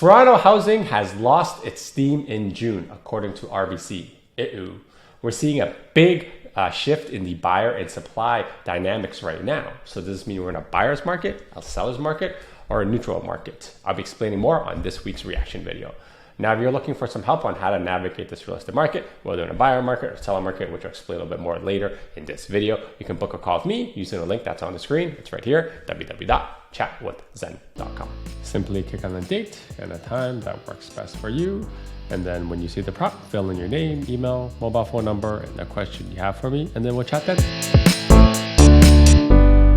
Toronto housing has lost its steam in June, according to RBC. We're seeing a big shift in the buyer and supply dynamics right now. So does this mean we're in a buyer's market, a seller's market, or a neutral market? I'll be explaining more on this week's reaction video. Now, if you're looking for some help on how to navigate this real estate market, whether in a buyer market or seller market, which I'll explain a little bit more later in this video, you can book a call with me using the link that's on the screen. It's right here, www.chatwithzen.com. Simply click on the date and a time that works best for you. And then when you see the prompt, fill in your name, email, mobile phone number, and the question you have for me, and then we'll chat then.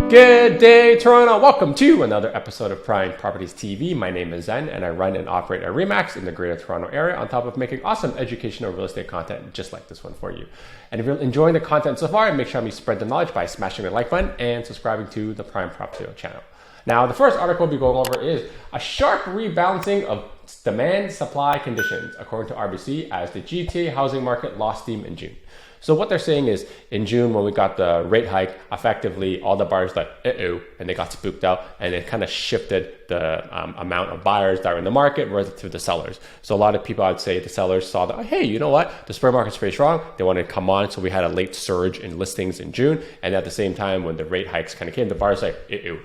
Good day, Toronto. Welcome to another episode of Prime Properties TV. My name is Zhen, and I run and operate a RE/MAX in the Greater Toronto area, on top of making awesome educational real estate content just like this one for you. And if you're enjoying the content so far, make sure you spread the knowledge by smashing the like button and subscribing to the Prime Property channel. Now, the first article we'll be going over is a sharp rebalancing of demand-supply conditions, according to RBC, as the GTA housing market lost steam in June. So what they're saying is, in June, when we got the rate hike, effectively all the buyers like, and they got spooked out, and it kind of shifted the amount of buyers that are in the market relative to the sellers. So a lot of people, I'd say the sellers saw that, hey, you know what? The spring market's pretty strong. They wanted to come on. So we had a late surge in listings in June. And at the same time, when the rate hikes kind of came, the buyers like,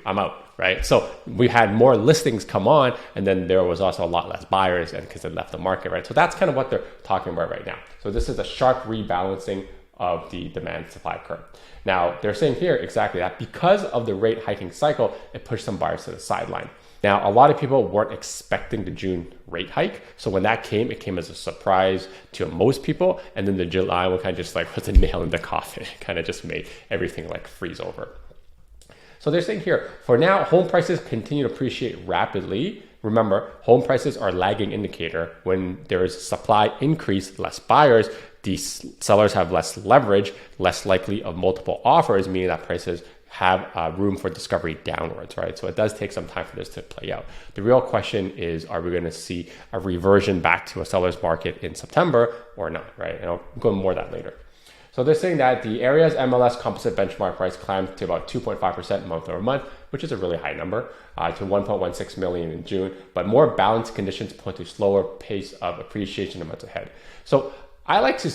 I'm out, right? So we had more listings come on, and then there was also a lot less buyers because they left the market, right? So that's kind of what they're talking about right now. So this is a sharp rebalancing of the demand supply curve. Now, they're saying here exactly that because of the rate hiking cycle, it pushed some buyers to the sideline. Now, a lot of people weren't expecting the June rate hike. So when that came, it came as a surprise to most people. And then the July one kind of just like was a nail in the coffin. It kind of just made everything like freeze over. So they're saying here, for now, home prices continue to appreciate rapidly. Remember, home prices are a lagging indicator. When there is supply increase, less buyers, these sellers have less leverage, less likely of multiple offers, meaning that prices have room for discovery downwards, right? So it does take some time for this to play out. The real question is, are we going to see a reversion back to a seller's market in September or not, right? And I'll go more on that later. So they're saying that the area's MLS composite benchmark price climbed to about 2.5% month over month, which is a really high number, to 1.16 million in June. But more balanced conditions point to slower pace of appreciation in months ahead. So I like to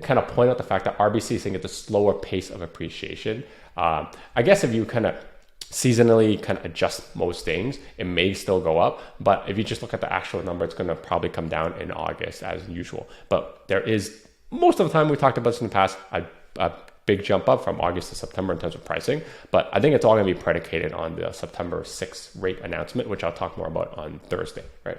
kind of point out the fact that RBC is saying it's a slower pace of appreciation. I guess if you kind of seasonally kind of adjust most things, it may still go up. But if you just look at the actual number, it's going to probably come down in August as usual. But there is, most of the time we talked about this in the past, a big jump up from August to September in terms of pricing. But I think it's all going to be predicated on the September 6th rate announcement, which I'll talk more about on Thursday, right?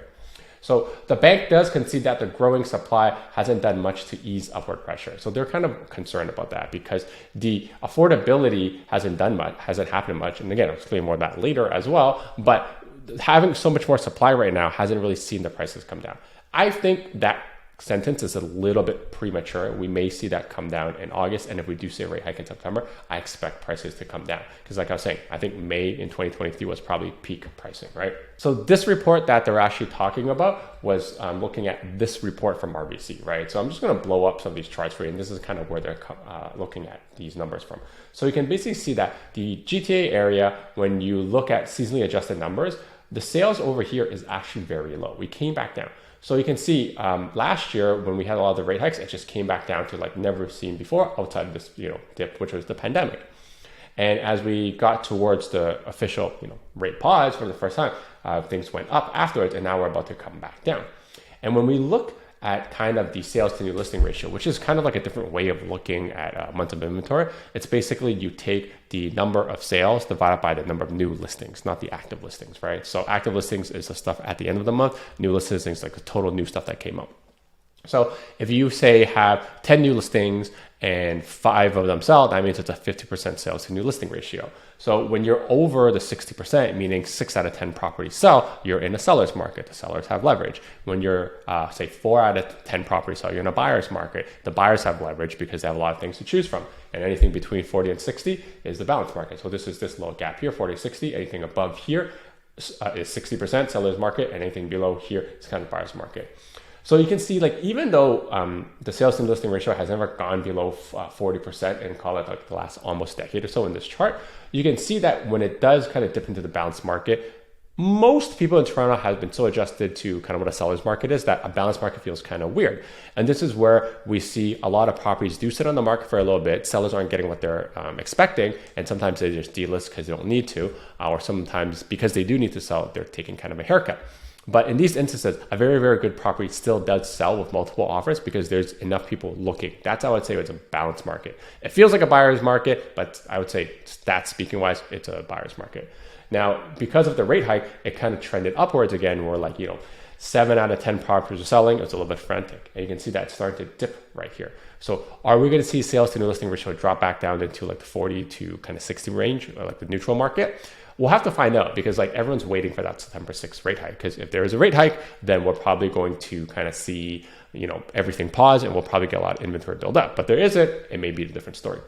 So the bank does concede that the growing supply hasn't done much to ease upward pressure. So they're kind of concerned about that because the affordability hasn't happened much. And again, I'll explain more of that later as well. But having so much more supply right now hasn't really seen the prices come down. I think that sentence is a little bit premature. We may see that come down in August. And if we do see a rate hike in September, I expect prices to come down. Because like I was saying, I think May in 2023 was probably peak pricing, right? So this report that they're actually talking about was looking at this report from RBC, right? So I'm just going to blow up some of these charts for you. And this is kind of where they're looking at these numbers from. So you can basically see that the GTA area, when you look at seasonally adjusted numbers, the sales over here is actually very low. We came back down. So you can see last year when we had a lot of the rate hikes, it just came back down to like never seen before outside of this dip, which was the pandemic. And as we got towards the official rate pause for the first time, things went up afterwards, and now we're about to come back down. And when we look at kind of the sales to new listing ratio, which is kind of like a different way of looking at months of inventory. It's basically you take the number of sales divided by the number of new listings, not the active listings, right? So active listings is the stuff at the end of the month. New listings is like the total new stuff that came up. So if you say have 10 new listings and 5 of them sell, that means it's a 50% sales to new listing ratio. So when you're over the 60%, meaning 6 out of 10 properties sell, you're in a seller's market. The sellers have leverage. When you're, say, 4 out of 10 properties sell, you're in a buyer's market. The buyers have leverage because they have a lot of things to choose from. And anything between 40 and 60 is the balance market. So this is this little gap here, 40, 60. Anything above here is 60% seller's market. And anything below here is kind of buyer's market. So you can see, like, even though the sales to listing ratio has never gone below 40% and call it like the last almost decade or so in this chart, you can see that when it does kind of dip into the balanced market, most people in Toronto have been so adjusted to kind of what a seller's market is that a balanced market feels kind of weird. And this is where we see a lot of properties do sit on the market for a little bit. Sellers aren't getting what they're expecting. And sometimes they just delist because they don't need to, or sometimes because they do need to sell, they're taking kind of a haircut. But in these instances, a very, very good property still does sell with multiple offers because there's enough people looking. That's how I would say it's a balanced market. It feels like a buyer's market, but I would say stats speaking wise, it's a buyer's market. Now, because of the rate hike, it kind of trended upwards again, where 7 out of 10 properties are selling. It's a little bit frantic. And you can see that it's starting to dip right here. So are we going to see sales to new listing ratio drop back down into the 40 to kind of 60 range, or the neutral market? We'll have to find out because everyone's waiting for that September 6th rate hike. Because if there is a rate hike, then we're probably going to kind of see, everything pause, and we'll probably get a lot of inventory build up. But there isn't, it may be a different story.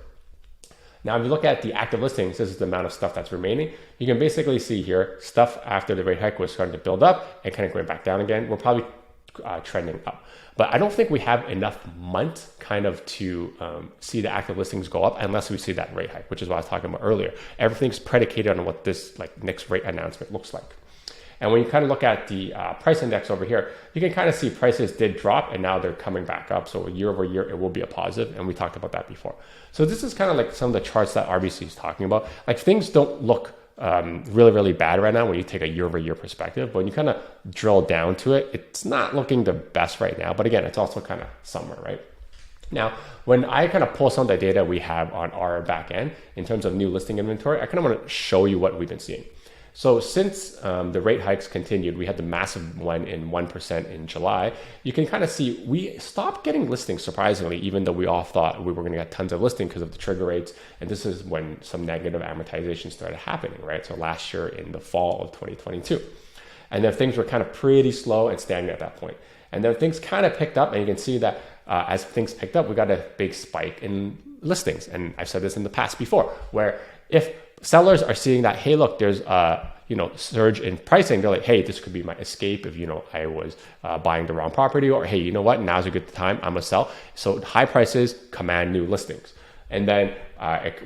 Now, if you look at the active listings, this is the amount of stuff that's remaining. You can basically see here, stuff after the rate hike was starting to build up and kind of going back down again. We're probably trending up. But I don't think we have enough months kind of to see the active listings go up unless we see that rate hike, which is what I was talking about earlier. Everything's predicated on what this next rate announcement looks like. And when you kind of look at the price index over here, you can kind of see prices did drop and now they're coming back up. So year over year, it will be a positive. And we talked about that before. So this is kind of some of the charts that RBC is talking about. Things don't look really, really bad right now when you take a year over year perspective. But when you kind of drill down to it, it's not looking the best right now. But again, it's also kind of summer, right? Now, when I kind of pull some of the data we have on our back end in terms of new listing inventory, I kind of want to show you what we've been seeing. So since the rate hikes continued, we had the massive one in 1% in July. You can kind of see we stopped getting listings, surprisingly, even though we all thought we were going to get tons of listings because of the trigger rates. And this is when some negative amortization started happening, right? So last year in the fall of 2022. And then things were kind of pretty slow and stagnant at that point. And then things kind of picked up, and you can see that as things picked up, we got a big spike in listings. And I've said this in the past before, where if sellers are seeing that, hey, look, there's a surge in pricing, they're like, hey, this could be my escape if I was buying the wrong property, or hey, you know what, now's a good time, I'm gonna sell. So high prices command new listings. And then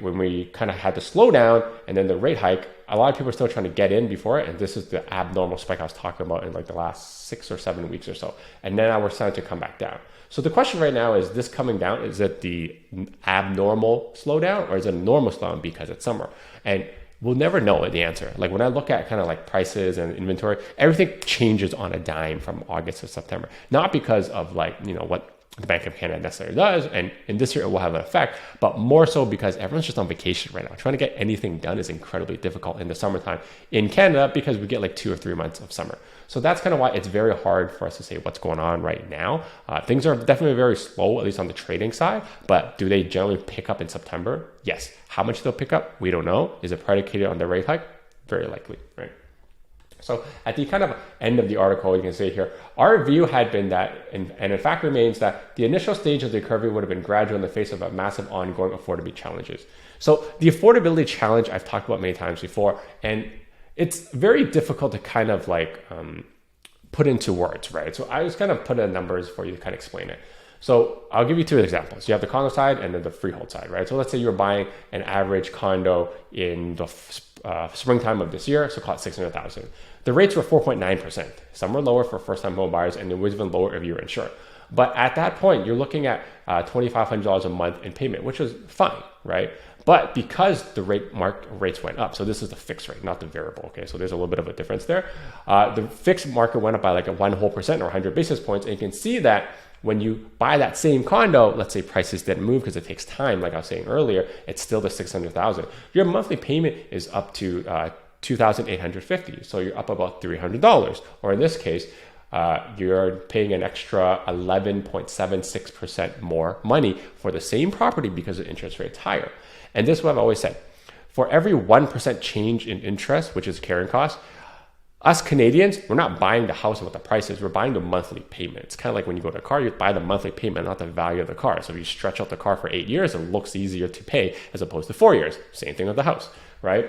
when we kind of had the slowdown and then the rate hike, a lot of people are still trying to get in before it. And this is the abnormal spike I was talking about in the last 6 or 7 weeks or so. And then now we're starting to come back down. So the question right now is this coming down, is it the abnormal slowdown or is it a normal slowdown because it's summer? And we'll never know the answer. When I look at kind of prices and inventory, everything changes on a dime from August to September. Not because of what the Bank of Canada necessarily does, and in this year it will have an effect, but more so because everyone's just on vacation right now. Trying to get anything done is incredibly difficult in the summertime in Canada because we get 2 or 3 months of summer. So that's kind of why it's very hard for us to say what's going on right now. Things are definitely very slow, at least on the trading side, but do they generally pick up in September? Yes. How much they'll pick up? We don't know. Is it predicated on the rate hike? Very likely, right? So at the kind of end of the article, you can see here, our view had been that, and in fact remains that the initial stage of the recovery would have been gradual in the face of a massive ongoing affordability challenges. So the affordability challenge I've talked about many times before, and it's very difficult to kind of put into words, right? So I just kind of put in numbers for you to kind of explain it. So I'll give you 2 examples. You have the condo side and then the freehold side, right? So let's say you're buying an average condo in the springtime of this year, so call it $600,000. The rates were 4.9%. Some were lower for first-time home buyers, and it was even lower if you were insured. But at that point, you're looking at $2,500 a month in payment, which was fine, right? But because the rates went up, so this is the fixed rate, not the variable, okay? So there's a little bit of a difference there. The fixed market went up by 1% or 100 basis points, and you can see that when you buy that same condo, let's say prices didn't move because it takes time, like I was saying earlier, it's still the $600,000. Your monthly payment is up to $2,850, so you're up about $300. Or in this case, you're paying an extra 11.76% more money for the same property because the interest rate's higher. And this is what I've always said. For every 1% change in interest, which is carrying cost, us Canadians, we're not buying the house and what the price is. We're buying the monthly payment. It's kind of like when you go to a car, you buy the monthly payment, not the value of the car. So if you stretch out the car for 8 years, it looks easier to pay as opposed to 4 years. Same thing with the house, right?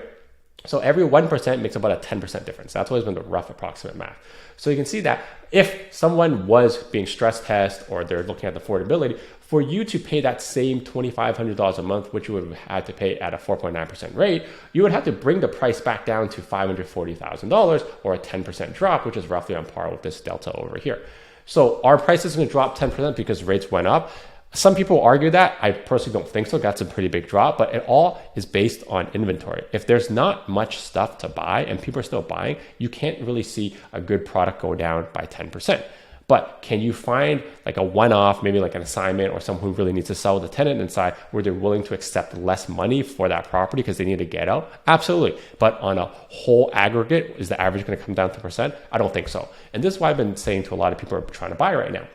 So every 1% makes about a 10% difference. That's always been the rough approximate math. So you can see that if someone was being stress tested or they're looking at the affordability, for you to pay that same $2,500 a month, which you would have had to pay at a 4.9% rate, you would have to bring the price back down to $540,000 or a 10% drop, which is roughly on par with this delta over here. So our price is going to drop 10% because rates went up. Some people argue that. I personally don't think so. That's a pretty big drop, but it all is based on inventory. If there's not much stuff to buy and people are still buying, you can't really see a good product go down by 10%. But can you find like a one-off, maybe like an assignment or someone who really needs to sell with a tenant inside where they're willing to accept less money for that property because they need to get out? Absolutely. But on a whole aggregate, is the average going to come down to percent? I don't think so. And this is why I've been saying to a lot of people who are trying to buy right now.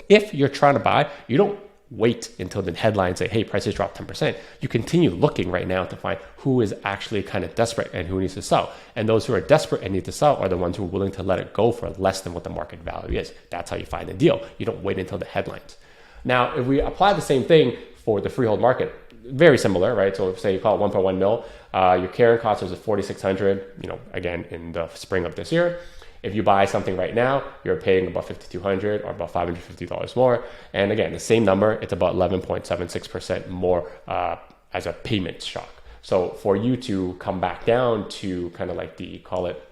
If you're trying to buy, you don't wait until the headlines say, hey, prices dropped 10%. You continue looking right now to find who is actually kind of desperate and who needs to sell. And those who are desperate and need to sell are the ones who are willing to let it go for less than what the market value is. That's how you find a deal. You don't wait until the headlines. Now, if we apply the same thing for the freehold market, very similar, right? So say you call it 1.1 mil, your carrying cost is at 4,600, again, in the spring of this year. If you buy something right now, you're paying about $5,200 or about $550 more. And again, the same number, it's about 11.76% more as a payment shock. So for you to come back down to kind of like call it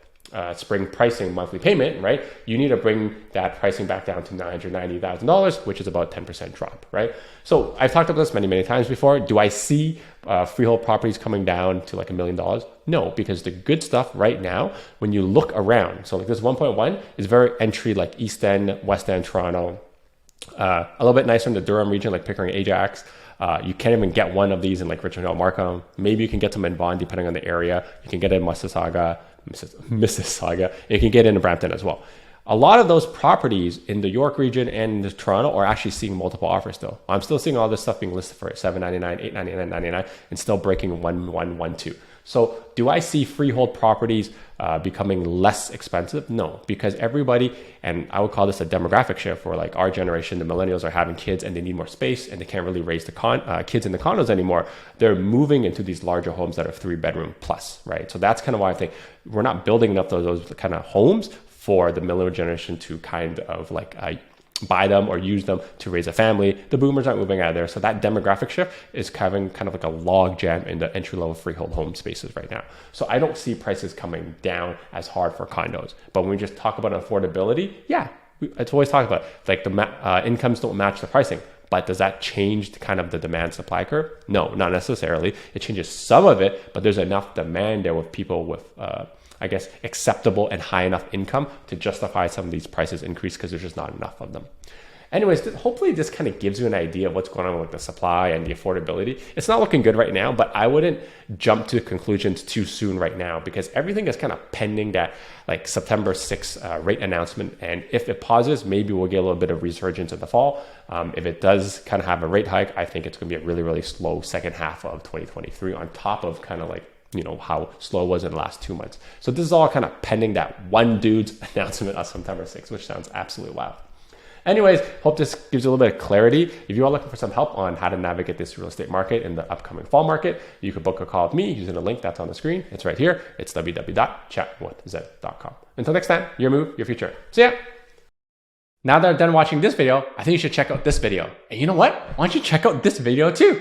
spring pricing monthly payment, right? You need to bring that pricing back down to $990,000, which is about 10% drop, right? So I've talked about this many, many times before. Do I see freehold properties coming down to like $1 million? No, because the good stuff right now, when you look around, so like this 1.1 is very entry, like East End, West End, Toronto, a little bit nicer in the Durham region, like Pickering, Ajax. You can't even get one of these in like Richmond Hill, Markham. Maybe you can get them in Vaughan, depending on the area. You can get it in Mississauga, and you can get it in Brampton as well. A lot of those properties in the York region and in Toronto are actually seeing multiple offers still. I'm still seeing all this stuff being listed for $799, $899, $99, and still breaking 1,112. So do I see freehold properties becoming less expensive? No, because everybody, and I would call this a demographic shift where like our generation, the millennials are having kids and they need more space and they can't really raise the kids in the condos anymore. They're moving into these larger homes that are 3-bedroom plus, right? So that's kind of why I think we're not building enough of those kind of homes for the millennial generation to kind of like buy them or use them to raise a family. The boomers aren't moving out of there. So that demographic shift is having kind of like a log jam in the entry-level freehold home spaces right now. So I don't see prices coming down as hard for condos. But when we just talk about affordability, yeah, it's always talked about like the incomes don't match the pricing. But does that change kind of the demand supply curve? No, not necessarily. It changes some of it, but there's enough demand there with people with acceptable and high enough income to justify some of these prices increase because there's just not enough of them. Anyways, hopefully this kind of gives you an idea of what's going on with the supply and the affordability. It's not looking good right now, but I wouldn't jump to conclusions too soon right now because everything is kind of pending that like September 6th rate announcement. And if it pauses, maybe we'll get a little bit of resurgence in the fall. If it does kind of have a rate hike, I think it's going to be a really, really slow second half of 2023 on top of kind of like how slow it was in the last 2 months. So this is all kind of pending that one dude's announcement on September 6th, which sounds absolutely wild. Anyways, hope this gives you a little bit of clarity. If you are looking for some help on how to navigate this real estate market in the upcoming fall market, you can book a call with me using the link that's on the screen. It's right here. It's www.chatwithzen.com. Until next time, your move, your future. See ya. Now that I'm done watching this video, I think you should check out this video. And you know what? Why don't you check out this video too?